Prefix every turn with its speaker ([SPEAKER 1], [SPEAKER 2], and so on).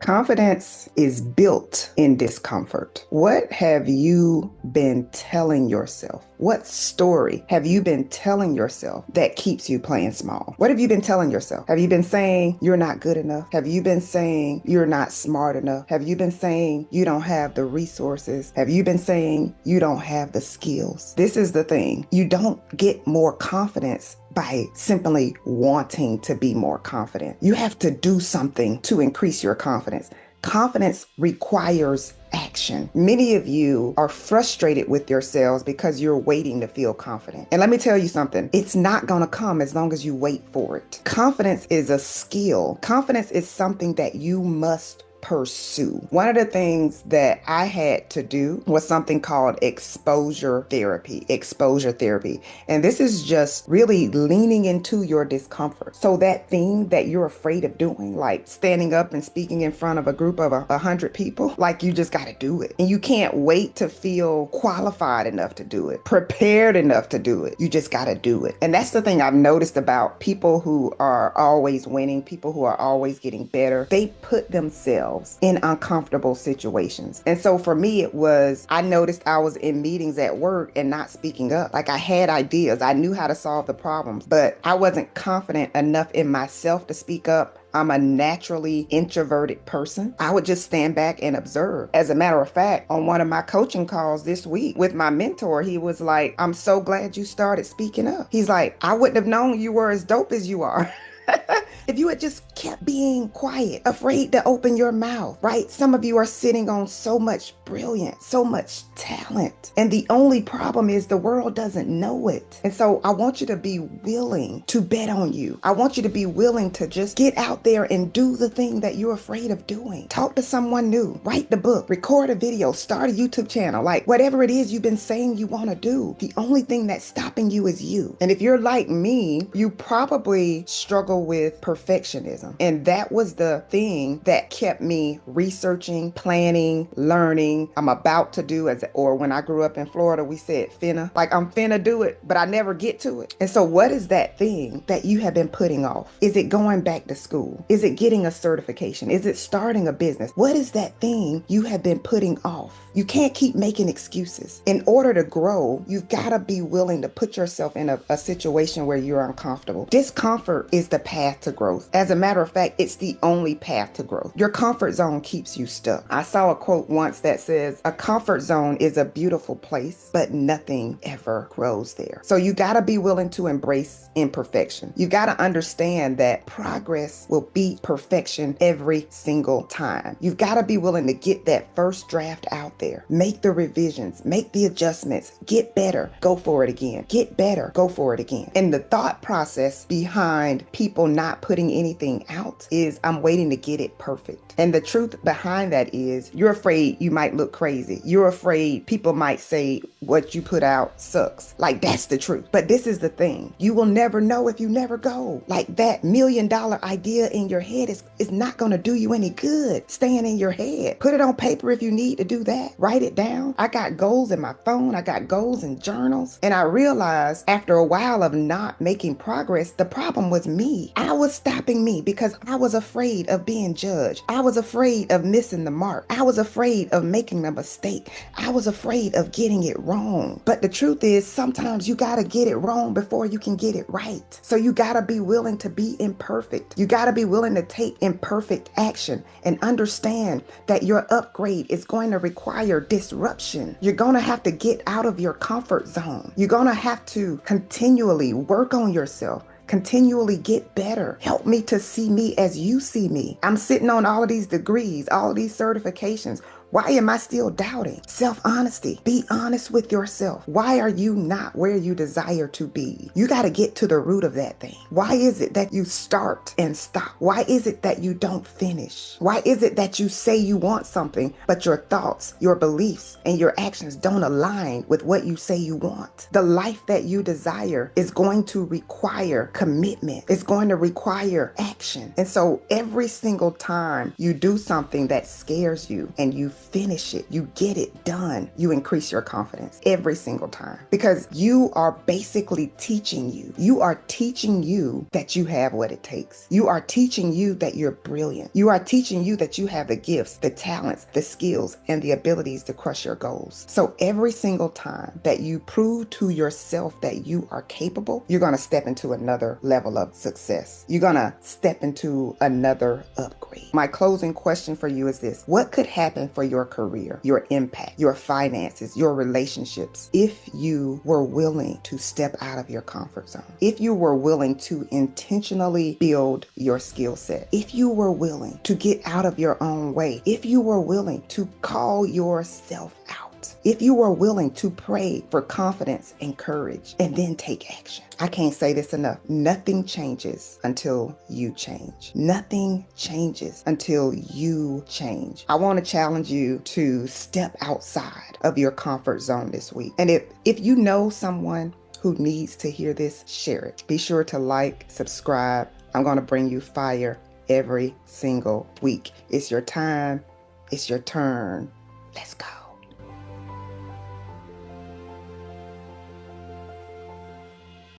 [SPEAKER 1] Confidence is built in discomfort. What have you been telling yourself? What story have you been telling yourself that keeps you playing small? What have you been telling yourself? Have you been saying you're not good enough? Have you been saying you're not smart enough? Have you been saying you don't have the resources? Have you been saying you don't have the skills? This is the thing. You don't get more confidence by simply wanting to be more confident. You have to do something to increase your confidence. Confidence requires action. Many of you are frustrated with yourselves because you're waiting to feel confident. And let me tell you something, it's not going to come as long as you wait for it. Confidence is a skill. Confidence is something that you must pursue. One of the things that I had to do was something called exposure therapy. Exposure therapy. And this is just really leaning into your discomfort. So that thing that you're afraid of doing, like standing up and speaking in front of a group of 100 people, like you just got to do it. And you can't wait to feel qualified enough to do it, prepared enough to do it. You just got to do it. And that's the thing I've noticed about people who are always winning, people who are always getting better. They put themselves in uncomfortable situations. And so for me, I noticed I was in meetings at work and not speaking up. Like I had ideas, I knew how to solve the problems, but I wasn't confident enough in myself to speak up. I'm a naturally introverted person. I would just stand back and observe. As a matter of fact, on one of my coaching calls this week with my mentor, he was like, "I'm so glad you started speaking up." He's like, "I wouldn't have known you were as dope as you are." If you had just kept being quiet, afraid to open your mouth, right? Some of you are sitting on so much brilliance, so much talent. And the only problem is the world doesn't know it. And so I want you to be willing to bet on you. I want you to be willing to just get out there and do the thing that you're afraid of doing. Talk to someone new, write the book, record a video, start a YouTube channel, like whatever it is you've been saying you want to do. The only thing that's stopping you is you. And if you're like me, you probably struggle with perfectionism. And that was the thing that kept me researching, planning, learning. I'm about to do or when I grew up in Florida, we said finna, like I'm finna do it, but I never get to it. And so what is that thing that you have been putting off? Is it going back to school? Is it getting a certification? Is it starting a business? What is that thing you have been putting off? You can't keep making excuses. In order to grow, you've got to be willing to put yourself in a situation where you're uncomfortable. Discomfort is the path to growth. As a matter of fact, it's the only path to growth. Your comfort zone keeps you stuck. I saw a quote once that says, "A comfort zone is a beautiful place, but nothing ever grows there." So you got to be willing to embrace imperfection. You got to understand that progress will beat perfection every single time. You've got to be willing to get that first draft out there. Make the revisions, make the adjustments, get better, go for it again. Get better, go for it again. And the thought process behind people not putting anything out is, I'm waiting to get it perfect. And the truth behind that is you're afraid you might look crazy. You're afraid people might say what you put out sucks. Like that's the truth. But this is the thing. You will never know if you never go. Like that $1 million idea in your head is not going to do you any good staying in your head. Put it on paper if you need to do that. Write it down. I got goals in my phone. I got goals in journals. And I realized after a while of not making progress, the problem was me. I was stopping me because I was afraid of being judged. I was afraid of missing the mark. I was afraid of making a mistake. I was afraid of getting it wrong. But the truth is, sometimes you got to get it wrong before you can get it right. So you got to be willing to be imperfect. You got to be willing to take imperfect action and understand that your upgrade is going to require disruption. You're going to have to get out of your comfort zone. You're going to have to continually work on yourself. Continually get better. Help me to see me as you see me. I'm sitting on all of these degrees, all of these certifications. Why am I still doubting? Self-honesty. Be honest with yourself. Why are you not where you desire to be? You got to get to the root of that thing. Why is it that you start and stop? Why is it that you don't finish? Why is it that you say you want something, but your thoughts, your beliefs, and your actions don't align with what you say you want? The life that you desire is going to require commitment. It's going to require action. And so every single time you do something that scares you and you finish it, you get it done, you increase your confidence every single time. Because you are basically teaching you. You are teaching you that you have what it takes. You are teaching you that you're brilliant. You are teaching you that you have the gifts, the talents, the skills, and the abilities to crush your goals. So every single time that you prove to yourself that you are capable, you're going to step into another level of success. You're going to step into another upgrade. My closing question for you is this: what could happen for your career, your impact, your finances, your relationships if you were willing to step out of your comfort zone? If you were willing to intentionally build your skill set, if you were willing to get out of your own way, if you were willing to call yourself out, if you were willing to pray for confidence and courage and then take action. I can't say this enough. Nothing changes until you change. Nothing changes until you change. I want to challenge you to step outside of your comfort zone this week. And if you know someone who needs to hear this, share it. Be sure to like, subscribe. I'm going to bring you fire every single week. It's your time. It's your turn. Let's go.